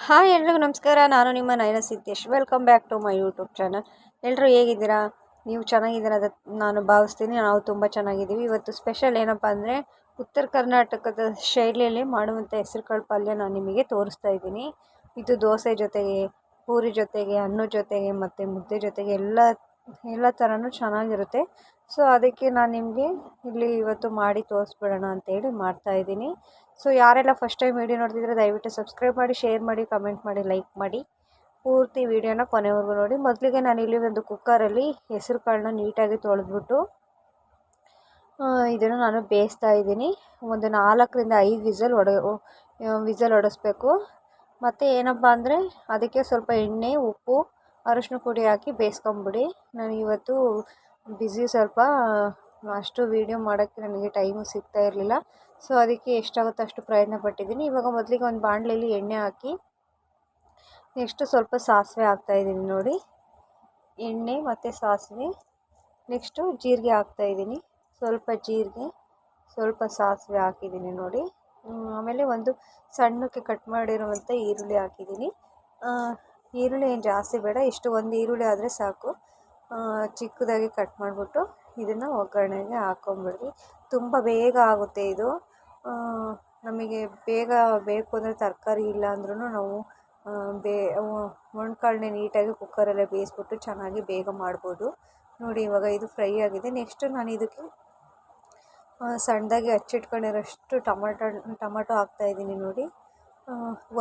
Hi ಎಲ್ರಿಗೂ ನಮಸ್ಕಾರ. ನಾನು ನಿಮ್ಮ Nayana Siddesh. Welcome back to my YouTube channel. ಎಲ್ಲರೂ ಹೇಗಿದ್ದೀರಾ? ನೀವು ಚೆನ್ನಾಗಿದ್ದೀರಾ ಅಂತ ನಾನು ಭಾವಿಸ್ತೀನಿ. ನಾವು ತುಂಬ ಚೆನ್ನಾಗಿದ್ದೀವಿ. ಇವತ್ತು ಸ್ಪೆಷಲ್ ಏನಪ್ಪ ಅಂದರೆ ಉತ್ತರ ಕರ್ನಾಟಕದ ಶೈಲಿಯಲ್ಲಿ ಮಾಡುವಂಥ ಹೆಸರುಕಾಳು ಪಲ್ಯ ನಾನು ನಿಮಗೆ ತೋರಿಸ್ತಾ ಇದ್ದೀನಿ. ಇದು ದೋಸೆ ಜೊತೆಗೆ, ಪೂರಿ ಜೊತೆಗೆ, ಅನ್ನದ ಜೊತೆಗೆ ಮತ್ತು ಮುದ್ದೆ ಜೊತೆಗೆ ಎಲ್ಲ ಥರನೂ ಚೆನ್ನಾಗಿರುತ್ತೆ. ಸೊ ಅದಕ್ಕೆ ನಾನು ನಿಮಗೆ ಇಲ್ಲಿ ಇವತ್ತು ಮಾಡಿ ತೋರಿಸ್ಬಿಡೋಣ ಅಂತೇಳಿ ಮಾಡ್ತಾಯಿದ್ದೀನಿ. ಸೊ ಯಾರೆಲ್ಲ ಫಸ್ಟ್ ಟೈಮ್ ವೀಡಿಯೋ ನೋಡ್ತಿದ್ರೆ ದಯವಿಟ್ಟು ಸಬ್ಸ್ಕ್ರೈಬ್ ಮಾಡಿ, ಶೇರ್ ಮಾಡಿ, ಕಮೆಂಟ್ ಮಾಡಿ, ಲೈಕ್ ಮಾಡಿ. ಪೂರ್ತಿ ವೀಡಿಯೋನ ಕೊನೆವರೆಗೂ ನೋಡಿ. ಮೊದಲಿಗೆ ನಾನಿಲ್ಲಿ ಒಂದು ಕುಕ್ಕರಲ್ಲಿ ಹೆಸರು ಕಾಳನ್ನ ನೀಟಾಗಿ ತೊಳೆದ್ಬಿಟ್ಟು ಇದನ್ನು ನಾನು ಬೇಯಿಸ್ತಾ ಇದ್ದೀನಿ. ಒಂದು 4ರಿಂದ 5 ವಿಸಲ್ ಹೊಡೆಸ್ಬೇಕು. ಮತ್ತು ಏನಪ್ಪ ಅಂದರೆ ಅದಕ್ಕೆ ಸ್ವಲ್ಪ ಎಣ್ಣೆ, ಉಪ್ಪು, ಅರಿಶಿನ ಪುಡಿ ಹಾಕಿ ಬೇಯಿಸ್ಕೊಂಬಿಡಿ. ನಾನು ಇವತ್ತು ಬ್ಯುಸಿ ಸ್ವಲ್ಪ, ಅಷ್ಟು ವೀಡಿಯೋ ಮಾಡೋಕ್ಕೆ ನನಗೆ ಟೈಮು ಸಿಗ್ತಾ ಇರಲಿಲ್ಲ. ಸೊ ಅದಕ್ಕೆ ಎಷ್ಟಾಗುತ್ತೋ ಅಷ್ಟು ಪ್ರಯತ್ನ ಪಟ್ಟಿದ್ದೀನಿ. ಇವಾಗ ಮೊದಲಿಗೆ ಒಂದು ಬಾಣಲೆಯಲ್ಲಿ ಎಣ್ಣೆ ಹಾಕಿ, ನೆಕ್ಸ್ಟು ಸ್ವಲ್ಪ ಸಾಸಿವೆ ಹಾಕ್ತಾಯಿದ್ದೀನಿ ನೋಡಿ. ಎಣ್ಣೆ ಮತ್ತು ಸಾಸಿವೆ, ನೆಕ್ಸ್ಟು ಜೀರಿಗೆ ಹಾಕ್ತಾಯಿದ್ದೀನಿ. ಸ್ವಲ್ಪ ಜೀರಿಗೆ, ಸ್ವಲ್ಪ ಸಾಸಿವೆ ಹಾಕಿದ್ದೀನಿ ನೋಡಿ. ಆಮೇಲೆ ಒಂದು ಸಣ್ಣಕ್ಕೆ ಕಟ್ ಮಾಡಿರುವಂಥ ಈರುಳ್ಳಿ ಹಾಕಿದ್ದೀನಿ. ಈರುಳ್ಳಿ ಏನು ಜಾಸ್ತಿ ಬೇಡ, ಇಷ್ಟು ಒಂದು ಈರುಳ್ಳಿ ಆದರೆ ಸಾಕು. ಚಿಕ್ಕದಾಗಿ ಕಟ್ ಮಾಡಿಬಿಟ್ಟು ಇದನ್ನು ಒಗ್ಗರಣೆಗೆ ಹಾಕ್ಕೊಂಬಿಡ್ರಿ. ತುಂಬ ಬೇಗ ಆಗುತ್ತೆ ಇದು. ನಮಗೆ ಬೇಗ ಬೇಕು ಅಂದರೆ ತರಕಾರಿ ಇಲ್ಲ ಅಂದ್ರೂ ನಾವು ಒಣಕಾಳನ್ನೇ ನೀಟಾಗಿ ಕುಕ್ಕರಲ್ಲೇ ಬೇಯಿಸ್ಬಿಟ್ಟು ಚೆನ್ನಾಗಿ ಬೇಗ ಮಾಡ್ಬೋದು ನೋಡಿ. ಇವಾಗ ಇದು ಫ್ರೈ ಆಗಿದೆ. ನೆಕ್ಸ್ಟು ನಾನು ಇದಕ್ಕೆ ಸಣ್ಣದಾಗಿ ಹಚ್ಚಿಟ್ಕೊಂಡಿರೋಷ್ಟು ಟೊಮಟೊ ಹಾಕ್ತಾಯಿದ್ದೀನಿ ನೋಡಿ.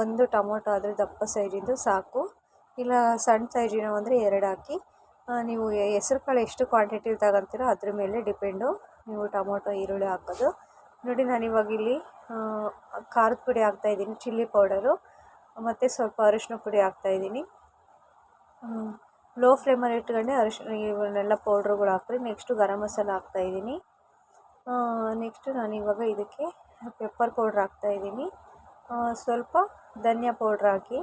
ಒಂದು ಟೊಮೊಟೊ ಆದರೆ ದಪ್ಪ ಸೈಜಿಂದು ಸಾಕು, ಇಲ್ಲ ಸಣ್ಣ ಸೈಜಿನ ಅಂದರೆ 2 ಹಾಕಿ. ನೀವು ಹೆಸರು ಕಾಳು ಎಷ್ಟು ಕ್ವಾಂಟಿಟಿ ತಗೊತೀರೋ ಅದ್ರ ಮೇಲೆ ಡಿಪೆಂಡು ನೀವು ಟೊಮೊಟೊ, ಈರುಳ್ಳಿ ಹಾಕೋದು ನೋಡಿ. ನಾನಿವಾಗ ಇಲ್ಲಿ ಖಾರದ ಪುಡಿ ಹಾಕ್ತಾಯಿದ್ದೀನಿ, ಚಿಲ್ಲಿ ಪೌಡರು, ಮತ್ತು ಸ್ವಲ್ಪ ಅರಿಶಿನ ಪುಡಿ ಹಾಕ್ತಾಯಿದ್ದೀನಿ. ಲೋ ಫ್ಲೇಮಲ್ಲಿ ಇಟ್ಕೊಂಡೆ ಇವನ್ನೆಲ್ಲ ಪೌಡ್ರುಗಳು ಹಾಕ್ರಿ. ನೆಕ್ಸ್ಟು ಗರಂ ಮಸಾಲ ಹಾಕ್ತಾಯಿದ್ದೀನಿ. ನೆಕ್ಸ್ಟು ನಾನಿವಾಗ ಇದಕ್ಕೆ ಪೆಪ್ಪರ್ ಪೌಡ್ರ್ ಹಾಕ್ತಾಯಿದ್ದೀನಿ. ಸ್ವಲ್ಪ ಧನಿಯಾ ಪೌಡ್ರ್ ಹಾಕಿ.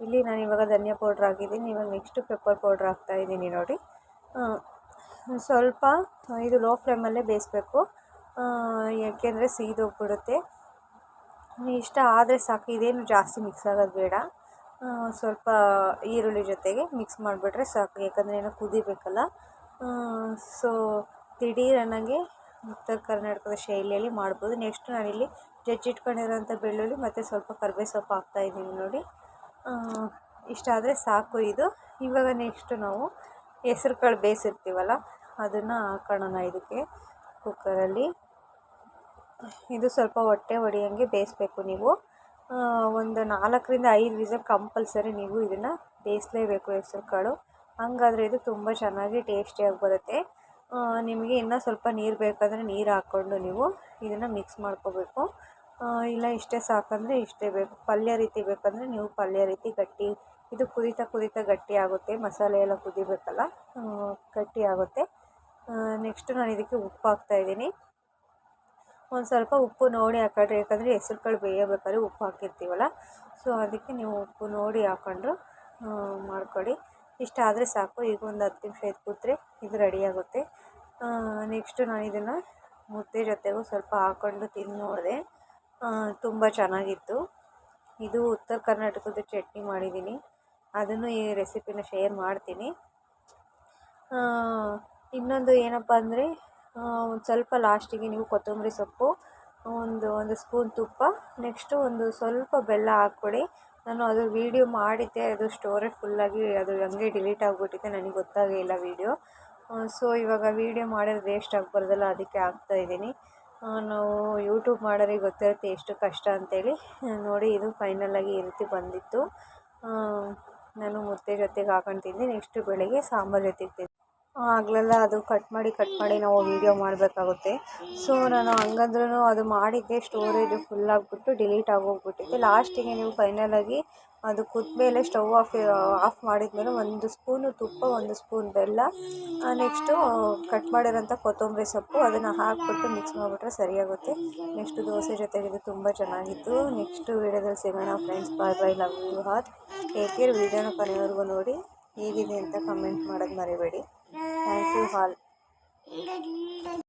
ಇಲ್ಲಿ ನಾನಿವಾಗ ಧನಿಯಾ ಪೌಡ್ರ್ ಹಾಕಿದ್ದೀನಿ. ಇವಾಗ ನೆಕ್ಸ್ಟು ಪೆಪ್ಪರ್ ಪೌಡ್ರ್ ಹಾಕ್ತಾಯಿದ್ದೀನಿ ನೋಡಿ. ಸ್ವಲ್ಪ ಇದು ಲೋ ಫ್ಲೇಮಲ್ಲೇ ಬೇಯಿಸ್ಬೇಕು, ಯಾಕೆಂದರೆ ಸೀದೋಗ್ಬಿಡುತ್ತೆ. ಇಷ್ಟ ಆದರೆ ಸಾಕು, ಇದೇನು ಜಾಸ್ತಿ ಮಿಕ್ಸ್ ಆಗೋದು ಬೇಡ. ಸ್ವಲ್ಪ ಈರುಳ್ಳಿ ಜೊತೆಗೆ ಮಿಕ್ಸ್ ಮಾಡಿಬಿಟ್ರೆ ಸಾಕು, ಯಾಕಂದರೆ ಏನೋ ಕುದಿಬೇಕಲ್ಲ. ಸೊ ದಿಢೀರನಾಗೆ ಉತ್ತರ ಕರ್ನಾಟಕದ ಶೈಲಿಯಲ್ಲಿ ಮಾಡ್ಬೋದು. ನೆಕ್ಸ್ಟ್ ನಾನಿಲ್ಲಿ ಜಜ್ಜಿಟ್ಕೊಂಡಿರೋಂಥ ಬೆಳ್ಳುಳ್ಳಿ ಮತ್ತು ಸ್ವಲ್ಪ ಕರಿಬೇವು ಸೊಪ್ಪು ಹಾಕ್ತಾಯಿದ್ದೀನಿ ನೋಡಿ. ಇಷ್ಟ ಆದರೆ ಸಾಕು ಇದು. ಇವಾಗ ನೆಕ್ಸ್ಟು ನಾವು ಹೆಸ್ರು ಕಾಳು ಬೇಯಿಸಿರ್ತೀವಲ್ಲ ಅದನ್ನು ಹಾಕೋಣ ಇದಕ್ಕೆ ಕುಕ್ಕರಲ್ಲಿ. ಇದು ಸ್ವಲ್ಪ ಹೊಟ್ಟೆ ಹೊಡೆಯೋಂಗೆ ಬೇಯಿಸ್ಬೇಕು ನೀವು. ಒಂದು 4ರಿಂದ 5 ವಿಸಲ್ ಕಂಪಲ್ಸರಿ ನೀವು ಇದನ್ನು ಬೇಯಿಸಲೇಬೇಕು ಹೆಸ್ರು ಕಾಳು. ಹಂಗಾದರೆ ಇದು ತುಂಬ ಚೆನ್ನಾಗಿ ಟೇಸ್ಟಿಯಾಗಿ ಬರುತ್ತೆ. ನಿಮಗೆ ಇನ್ನೂ ಸ್ವಲ್ಪ ನೀರು ಬೇಕಂದರೆ ನೀರು ಹಾಕ್ಕೊಂಡು ನೀವು ಇದನ್ನು ಮಿಕ್ಸ್ ಮಾಡ್ಕೋಬೇಕು. ಇಲ್ಲ ಇಷ್ಟೇ ಸಾಕಂದರೆ ಇಷ್ಟೇ ಬೇಕು. ಪಲ್ಯ ರೀತಿ ಬೇಕಂದರೆ ನೀವು ಪಲ್ಯ ರೀತಿ ಗಟ್ಟಿ, ಇದು ಕುದೀತಾ ಗಟ್ಟಿ ಆಗುತ್ತೆ. ಮಸಾಲೆ ಎಲ್ಲ ಕುದಿಬೇಕಲ್ಲ, ಗಟ್ಟಿ ಆಗುತ್ತೆ. ನೆಕ್ಸ್ಟು ನಾನು ಇದಕ್ಕೆ ಉಪ್ಪು ಹಾಕ್ತಾಯಿದ್ದೀನಿ. ಒಂದು ಸ್ವಲ್ಪ ಉಪ್ಪು ನೋಡಿ ಹಾಕೊಳ್ರಿ, ಯಾಕಂದರೆ ಹೆಸ್ರು ಕಾಳು ಬೇಯಬೇಕಾದ್ರೆ ಉಪ್ಪು ಹಾಕಿರ್ತೀವಲ್ಲ. ಸೊ ಅದಕ್ಕೆ ನೀವು ಉಪ್ಪು ನೋಡಿ ಹಾಕ್ಕೊಂಡು ಮಾಡ್ಕೊಳ್ಳಿ. ಇಷ್ಟ ಆದರೆ ಸಾಕು. ಈಗ ಒಂದು 10 ನಿಮಿಷ ಇದು ಕೂತ್ರೆ ಇದು ರೆಡಿಯಾಗುತ್ತೆ. ನೆಕ್ಸ್ಟು ನಾನು ಇದನ್ನು ಮುದ್ದೆ ಜೊತೆಗೂ ಸ್ವಲ್ಪ ಹಾಕ್ಕೊಂಡು ತಿಂದು ನೋಡಿದೆ, ತುಂಬ ಚೆನ್ನಾಗಿತ್ತು. ಇದು ಉತ್ತರ ಕರ್ನಾಟಕದ ಚಟ್ನಿ ಮಾಡಿದ್ದೀನಿ, ಅದನ್ನು ಈ ರೆಸಿಪಿನ ಶೇರ್ ಮಾಡ್ತೀನಿ. ಇನ್ನೊಂದು ಏನಪ್ಪ ಅಂದರೆ ಒಂದು ಸ್ವಲ್ಪ ಲಾಸ್ಟಿಗೆ ನೀವು ಕೊತ್ತಂಬರಿ ಸೊಪ್ಪು, ಒಂದು ಸ್ಪೂನ್ ತುಪ್ಪ, ನೆಕ್ಸ್ಟು ಒಂದು ಸ್ವಲ್ಪ ಬೆಲ್ಲ ಹಾಕ್ಕೊಡಿ. ನಾನು ಅದು ವೀಡಿಯೋ ಮಾಡಿದ್ದೆ, ಅದು ಸ್ಟೋರೇಜ್ ಫುಲ್ಲಾಗಿ ಅದು ಹಂಗೆ ಡಿಲೀಟ್ ಆಗಿಬಿಟ್ಟಿದೆ, ನನಗೆ ಗೊತ್ತಾಗೇ ಇಲ್ಲ ವೀಡಿಯೋ. ಸೊ ಇವಾಗ ವೀಡಿಯೋ ಮಾಡಿದ್ರೆ ವೇಸ್ಟ್ ಆಗಬಾರ್ದಲ್ಲ, ಅದಕ್ಕೆ ಹಾಕ್ತಾಯಿದ್ದೀನಿ. ನಾವು ಯೂಟ್ಯೂಬ್ ಮಾಡೋರಿಗೆ ಗೊತ್ತಿರುತ್ತೆ ಎಷ್ಟು ಕಷ್ಟ ಅಂತೇಳಿ ನೋಡಿ. ಇದು ಫೈನಲಾಗಿ ಈ ರೀತಿ ಬಂದಿತ್ತು. ನಾನು ಮುದ್ದೆ ಜೊತೆಗೆ ಹಾಕೊಂಡು ತಿಂದೆ. ನೆಕ್ಸ್ಟು ಬೆಳಗ್ಗೆ ಸಾಂಬಾರು ಜೊತೆಗೆ ತಿಂದೆ. ಆಗಲೆಲ್ಲ ಅದು ಕಟ್ ಮಾಡಿ ನಾವು ವೀಡಿಯೋ ಮಾಡಬೇಕಾಗುತ್ತೆ. ಸೊ ನಾನು ಹಂಗಂದ್ರೂ ಅದು ಮಾಡಿದ್ದೆ, ಸ್ಟೋರೇಜು ಫುಲ್ಲಾಗಿಬಿಟ್ಟು ಡಿಲೀಟ್ ಆಗೋಗ್ಬಿಟ್ಟಿದೆ. ಲಾಸ್ಟಿಗೆ ನೀವು ಫೈನಲಾಗಿ ಅದು ಕುದ್ಮೇಲೆ ಸ್ಟವ್ ಆಫ್ ಮಾಡಿದ್ಮೇಲೆ 1 ಸ್ಪೂನು ತುಪ್ಪ, 1 ಸ್ಪೂನ್ ಬೆಲ್ಲ, ನೆಕ್ಸ್ಟು ಕಟ್ ಮಾಡಿರೋಂಥ ಕೊತ್ತಂಬರಿ ಸೊಪ್ಪು, ಅದನ್ನು ಹಾಕ್ಬಿಟ್ಟು ಮಿಕ್ಸ್ ಮಾಡಿಬಿಟ್ರೆ ಸರಿಯಾಗುತ್ತೆ. ನೆಕ್ಸ್ಟು ದೋಸೆ ಜೊತೆಗೆ ಇದು ತುಂಬ ಚೆನ್ನಾಗಿತ್ತು. ನೆಕ್ಸ್ಟು ವೀಡಿಯೋದಲ್ಲಿ ಸಿಗೋಣ friends. Bye bye, love you all, take care. ವೀಡಿಯೋನ ಕೊನೆವರೆಗೂ ನೋಡಿ, ಹೇಗಿದೆ ಅಂತ ಕಮೆಂಟ್ ಮಾಡೋದು ಮರಿಬೇಡಿ. Thank you all.